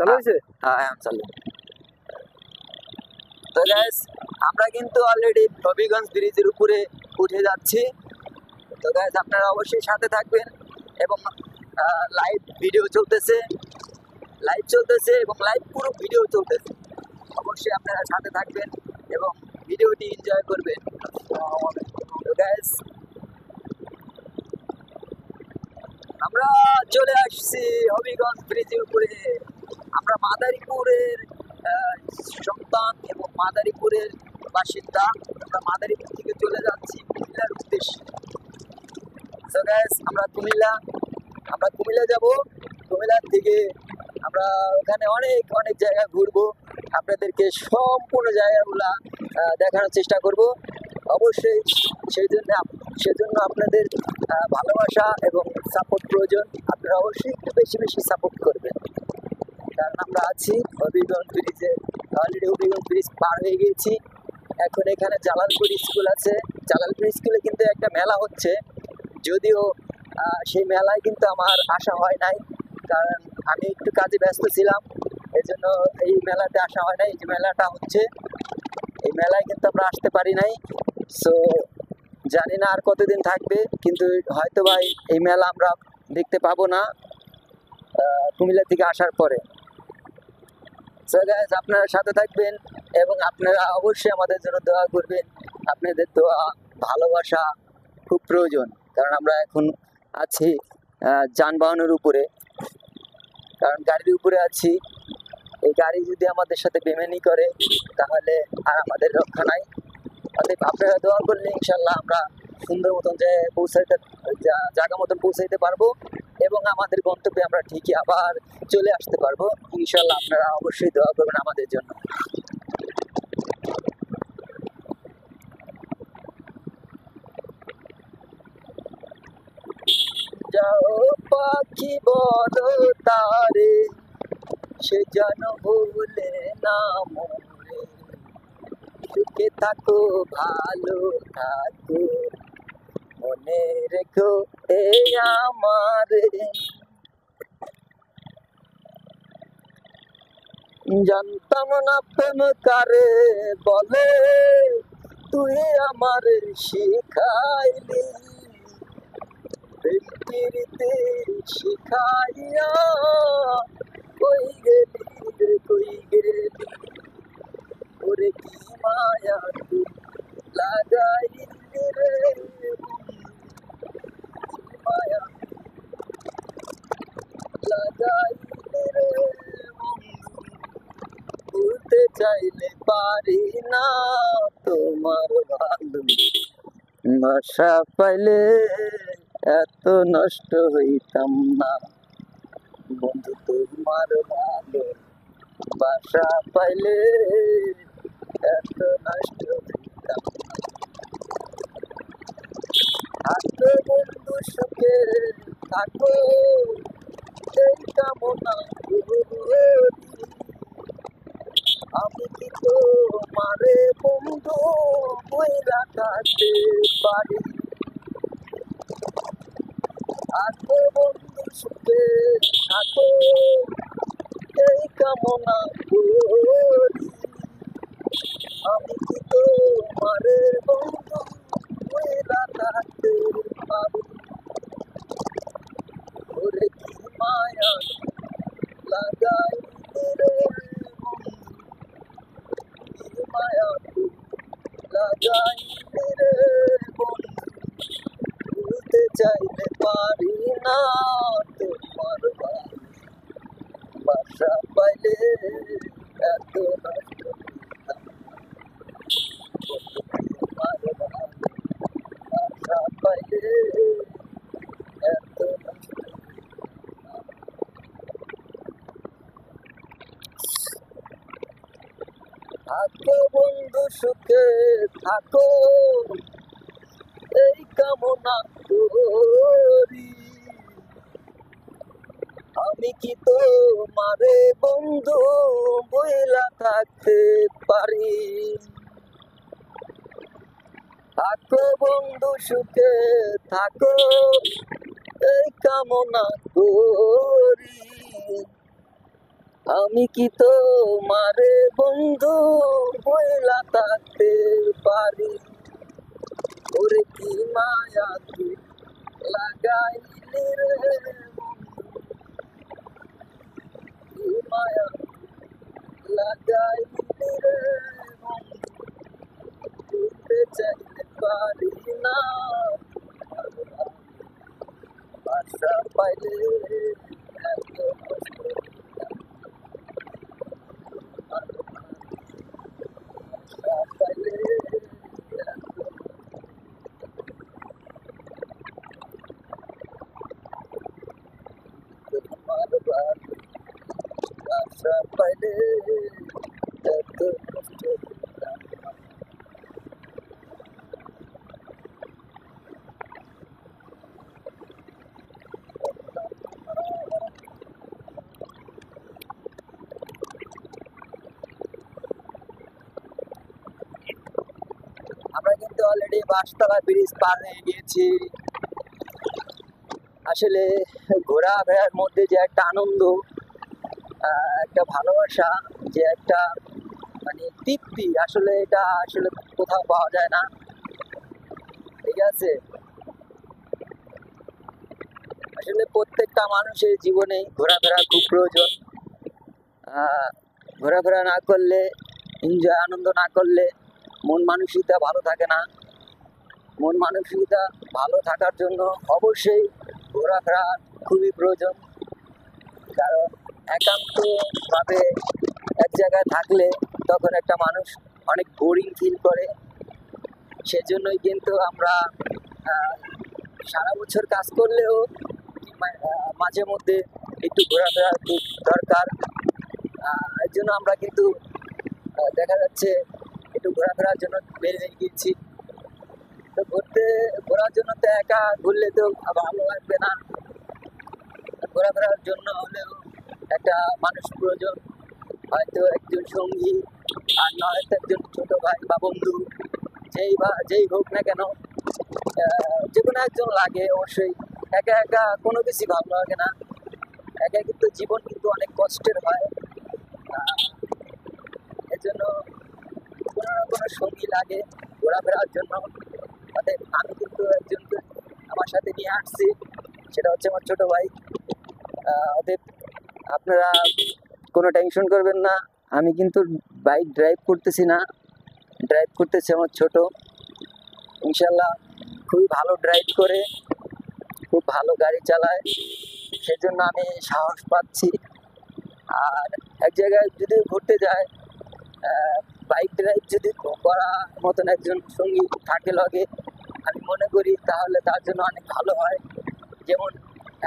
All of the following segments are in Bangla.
চালু হয়েছে? হ্যাঁ এখন চালু। তো গাইস আমরা কিন্তু অলরেডি হবিগঞ্জ ব্রিজের উপরে উঠে যাচ্ছি। তো গাইস আপনারা অবশ্যই সাথে থাকবেন এবং লাইভ ভিডিও চলতেছে, এবং লাইভ পুরো ভিডিও চলতেছে। অবশ্যই আপনারা সাথে থাকবেন এবং ভিডিওটি এনজয় করবেন। তো গাইস আমরা চলে আসছি হবিগঞ্জ ব্রিজের উপরে। আমরা মাদারীপুরের সন্তান এবং মাদারীপুরের বাসিন্দা। আমরা মাদারীপুর থেকে চলে যাচ্ছি কুমিল্লার উদ্দেশ্যে। সো গাইস আমরা কুমিল্লা যাব। কুমিল্লার থেকে আমরা ওখানে অনেক অনেক জায়গা ঘুরবো, আপনাদেরকে সম্পূর্ণ জায়গাগুলা দেখানোর চেষ্টা করব। অবশ্যই সেজন্য আপনাদের ভালোবাসা এবং সাপোর্ট প্রয়োজন। আপনারা অবশ্যই একটু বেশি বেশি সাপোর্ট করবেন, কারণ আমরা আছি হবিগঞ্জ ব্রিজে। অলরেডি হবিগঞ্জ ব্রিজ পার হয়ে গিয়েছি। এখন এখানে জালালপুর স্কুল আছে। জালালপুর স্কুলে কিন্তু একটা মেলা হচ্ছে, যদিও সেই মেলায় কিন্তু আমার আসা হয় নাই, কারণ আমি একটু কাজে ব্যস্ত ছিলাম। এই জন্য এই মেলাতে আসা হয় নাই। এই যে মেলাটা হচ্ছে, এই মেলায় কিন্তু আমরা আসতে পারি নাই। সো জানি না আর কতদিন থাকবে, কিন্তু হয়তো ভাই এই মেলা আমরা দেখতে পাবো না কুমিল্লা থেকে আসার পরে। সো গাইস আপনারা সাথে থাকবেন এবং আপনারা অবশ্যই আমাদের জন্য দোয়া করবেন। আপনাদের দোয়া ভালোবাসা খুব প্রয়োজন, কারণ আমরা এখন আছি যানবাহনের উপরে, কারণ গাড়ির উপরে আছি। এই গাড়ি যদি আমাদের সাথে বেমানি করে তাহলে আর আমাদের রক্ষা নাই। অতএব আপনারা দোয়া করলে ইনশাল্লাহ আমরা সুন্দর মতন জায়গা মতন পৌঁছাইতে পারবো এবং আমাদের গন্তব্যে আমরা ঠিকই আবার চলে আসতে পারবো ইনশাল্লাহ। আপনারা অবশ্যই দোয়া করবেন আমাদের জন্য। যাও পাখি বলো তারে, সে যেন ভুলে না মোরে, সুখে থাকো ভালো থাকো, মনে রেখো এই আমার। জানতাম না প্রেম কারে বলে, তুই আমার শিখাইলি, প্রেম প্রীতি শিখাইয়া কই গেলি রে কই গেলি, ওরে কি মায়া তুই লাগাইলি রে, মায়া লাগাইলি রে, ভুলতে চাইলে পারি না তোমার ভালো, বাসা পাইলে এত নষ্ট হইতাম না বন্ধু তোমার ভালো, বাসা পাইলে এত নষ্ট হইতাম না। থাকো বন্ধু সুখে থাকো, এই কামনা করি, আমি কি তোমারে বন্ধু বইরা থাকতে পারি। থাকো বন্ধু সুখে থাকো, এই কামনা করি, আমি কি তোমারে বন্ধু বইরা থাকতে পারি। ওরে কি মায়া লাগাইলি রে, মায়া লাগাইলি রে বন্ধু, ভুলতে চাইলে পারি না তোমার বাসা পাইলে এত নষ্ট হইতাম তোমার বাসা পাইলে এত নষ্ট। থাকো বন্ধু সুখে থাকো, এই কামনা করি, আমি কি তোমারে বন্ধু বইলা থাকতে পারি। থাকো বন্ধু সুখে থাকো, এই কামনা করি, আমি কি তোমারে বন্ধু বইলা থাকতে পারি, ওরে কি মায়া তুই লাগাইলি রে বন্ধু, কি মায়া লাগাইলি রে বন্ধু, ভুলতে চাইতে পারি না, আশা পাইলে এত কষ্ট, আশা পাইলে তোমার বাড়ি, আশা পাইলে এত কষ্ট। আমরা কিন্তু অলরেডি বাঁশতলা ব্রিজ পার হয়ে গিয়েছি। আসলে ঘোরাফেরার মধ্যে যে একটা আনন্দ, একটা ভালোবাসা, যে একটা মানে তৃপ্তি, আসলে এটা আসলে কোথাও পাওয়া যায় না। ঠিক আছে, আসলে প্রত্যেকটা মানুষের জীবনে ঘোরাফেরা খুব প্রয়োজন। ঘোরাফেরা না করলে, এনজয় আনন্দ না করলে মন মানসিকতা ভালো থাকে না। মন মানসিকতা ভালো থাকার জন্য অবশ্যই ঘোরাফেরা খুবই প্রয়োজন। কারণ একান্তভাবে এক জায়গায় থাকলে তখন একটা মানুষ অনেক বোরিং ফিল করে। সেজন্যই কিন্তু আমরা সারা বছর কাজ করলেও মাঝে মধ্যে একটু ঘোরাফেরা খুব দরকার। এর জন্য আমরা কিন্তু দেখা যাচ্ছে একটু ঘোরাফেরার জন্য বের হয়ে গিয়েছি। তো ঘোরার জন্য তো একা ঘুরলে তো ভালো লাগবে না, ঘোরাফেরার জন্য হলেও একটা মানুষ প্রয়োজন, হয়তো একজন সঙ্গী, আর নয়তো একজন ছোট ভাই বা বন্ধু, যেই হোক না কেন, যে কোনো একজন লাগে অবশ্যই। একা একা কোনো কিছু ভালো লাগে না, একা কিন্তু জীবন কিন্তু অনেক কষ্টের হয়। এজন্য কোনো না কোনো সঙ্গী লাগে ঘোরাফেরার জন্য। আমি কিন্তু একজনকে আমার সাথে নিয়ে আসছি, সেটা হচ্ছে আমার ছোট ভাই। অতএব আপনারা কোনো টেনশন করবেন না, আমি কিন্তু বাইক ড্রাইভ করতেছি না, ড্রাইভ করতেছে আমার ছোট। ইনশাল্লাহ খুবই ভালো ড্রাইভ করে, খুব ভালো গাড়ি চালায়, সেজন্য আমি সাহস পাচ্ছি। আর এক জায়গায় যদি ঘুরতে যায়, বাইক ড্রাইভ যদি করার মতন একজন সঙ্গী থাকে লগে, আমি মনে করি তাহলে তার জন্য অনেক ভালো হয়। যেমন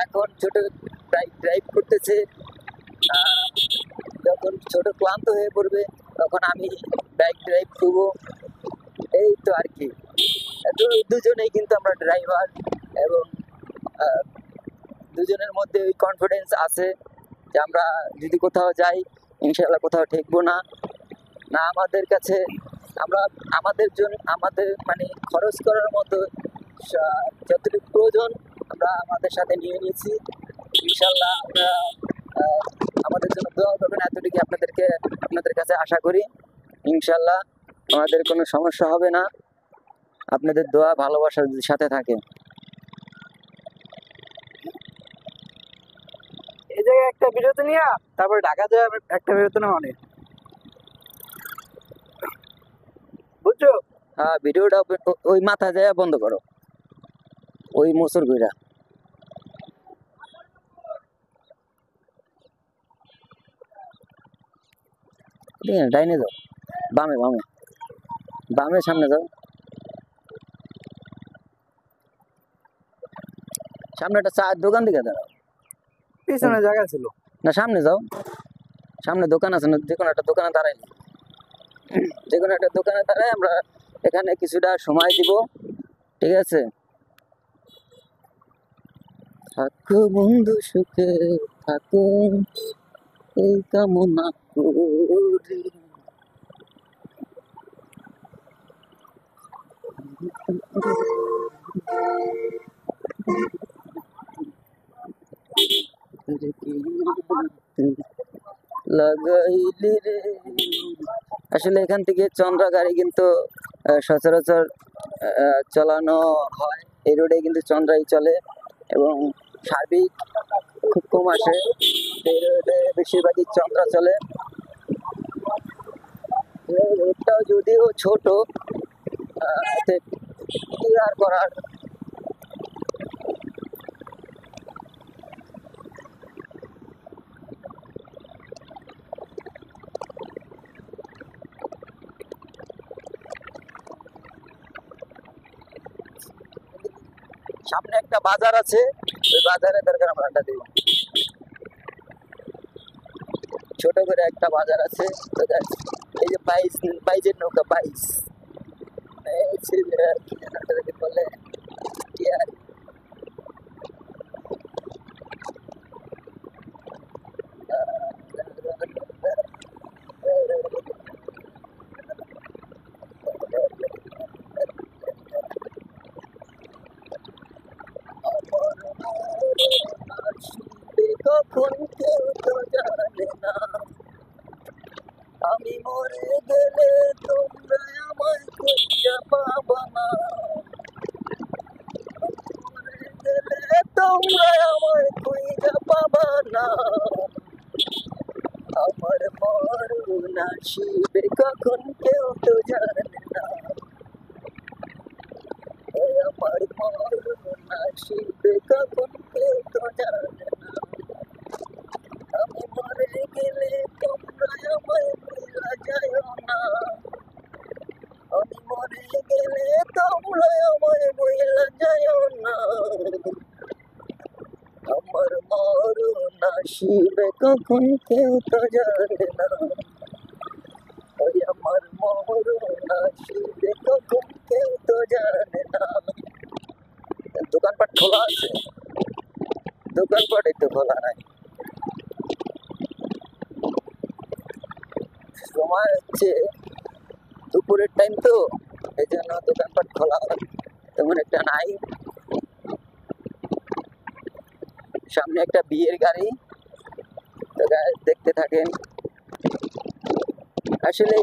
এখন ছোট বাইক ড্রাইভ করতেছে, যখন ছোট ক্লান্ত হয়ে পড়বে তখন আমি বাইক ড্রাইভ করবো, এই তো আর কি। দুজনেই কিন্তু আমরা ড্রাইভার, এবং দুজনের মধ্যে ওই কনফিডেন্স আছে যে আমরা যদি কোথাও যাই ইনশাল্লাহ কোথাও ঠেকবো না। না আমাদের কাছে আমরা আমাদের মানে খরচ করার মতো যতটুকু প্রয়োজন আমরা আমাদের সাথে নিয়ে নিয়েছি। ইনশাল্লাহ আমরা আমাদের জন্য দোয়া করবেন, এতটুকু আপনাদের কাছে আশা করি। ইনশাল্লাহ আমাদের কোনো সমস্যা হবে না, আপনাদের দোয়া ভালোবাসার সাথে থাকে। এই জায়গায় একটা বিরতি নিয়ে তারপরে ঢাকা যায় একটা বিরতি নেওয়া অনেক, বুঝছো? হ্যাঁ, ভিডিওটা ওই মাথা যায় বন্ধ করো, ওই মোচর ঘুরা ডাইনে যাও, বামে বামে বামে, সামনে যাও, সামনে একটা চায়ের দোকান দিকে দাঁড়াও। পিছনে জায়গা ছিল না, সামনে যাও, সামনে দোকান আছে না, যে কোনো একটা দোকানে দাঁড়াই, যে কোনো একটা দোকানে দাঁড়াই আমরা এখানে কিছুটা সময় দিব। ঠিক আছে, থাকো বন্ধু সুখে থাকো, এই কামনা করি। লাগাইলি রে। আসলে এখান থেকে চন্দ্রা গাড়ি কিন্তু সচরাচর চালানো হয়। এই রোডে কিন্তু চন্দ্রাই চলে এবং সার্বিক খুব কম আসে। এই রোডে বেশিরভাগই চন্দ্রা চলে। এই রোডটা যদিও ছোট, এতে কি আর করার। সামনে একটা বাজার আছে, ওই বাজারে দরকার আমরা আড্ডা দিব। ছোট করে একটা বাজার আছে। তো guys, এই যে বাইজের নৌকা, বাইজ বলে কি আর। কখন কেউ তো জানে না, আমি মরে গেলে তোমরা আমায় খুঁজে পাবা না। মরে গেলে তোমরা আমায় খুঁজে পাবা না। আমার মরণ আসিবে কখন কেউ তো জানে না, আমার মরণ আসিবে কখন কেউ তো জানে না। আমি মরে গেলে তোমরা আমায় ভুলা যাইও না, আমি মরে গেলে তোমরা আমায় ভুলা যাইও না। আমার মরণ আসিবে কখন কেউ তো জানে না, ওই আমার মরণ আসিবে কখন কেউ তো জানে না। দোকানপাট খোলা আছে? দোকানপাট একটু খোলা নাই। সময় হচ্ছে দুপুরের টাইম, তো এই জন্য দোকানপাট খোলা তেমন একটা নাই। সামনে একটা বিয়ের গাড়ি, তো guys দেখতে থাকেন। আসলে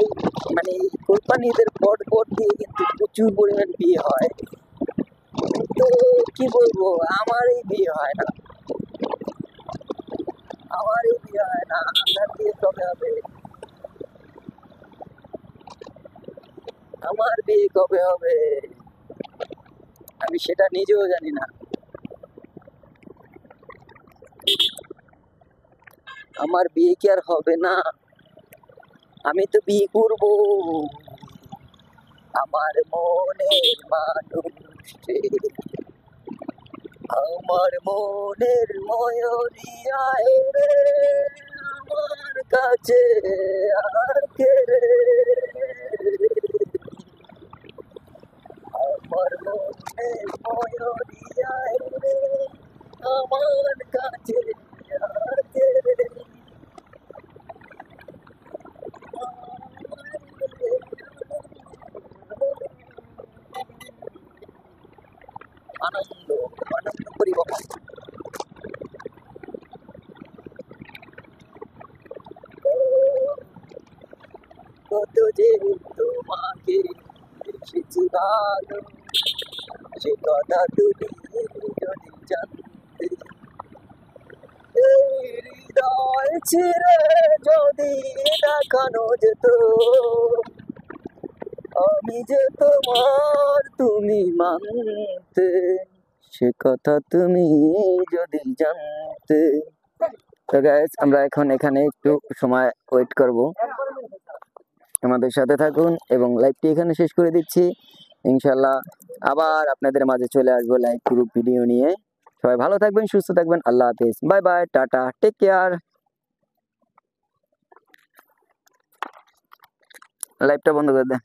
মানে কোরবানি ঈদের পর দিয়ে কিন্তু প্রচুর পরিমাণ বিয়ে হয়। তো কি বলবো, আমার এই বিয়ে হয় না, আমার এই বিয়ে হয় না। আপনার বিয়ে কবে হবে? আমার বিয়ে কবে হবে আমি সেটা নিজেও জানি না। আমার বিয়ে কি আর হবে না? আমি তো বিয়ে করব আমার মনের মানুষকে, আমার মনের ময়ূরিয়ায় রে, আমার কাছে আর কে রে, আমার মনের ময়ূরিয়ায় রে, আমার কাছে আর কে রে। আনন্দ আনন্দ পরিবহন। কত যে তোমাকে এসেছি ভালো, সে কথা তুমি যদি জানতে। এই হৃদয় ছিঁড়ে যদি দেখানো যেত, আমি যে তোমার তুমি মানতে, সে কথা তুমি যদি জানতে। তো গাইস, আমরা এখন এখানে একটু সময় ওয়েট করব। আমাদের সাথে থাকুন এবং লাইভটি এখানে শেষ করে দিচ্ছি। ইনশাল্লাহ আবার আপনাদের মাঝে চলে আসবো লাইভ গ্রুপ ভিডিও নিয়ে। সবাই ভালো থাকবেন, সুস্থ থাকবেন। আল্লাহ হাফেজ, বাই বাই, টাটা, টেক কেয়ার। লাইভটা বন্ধ করে দেন।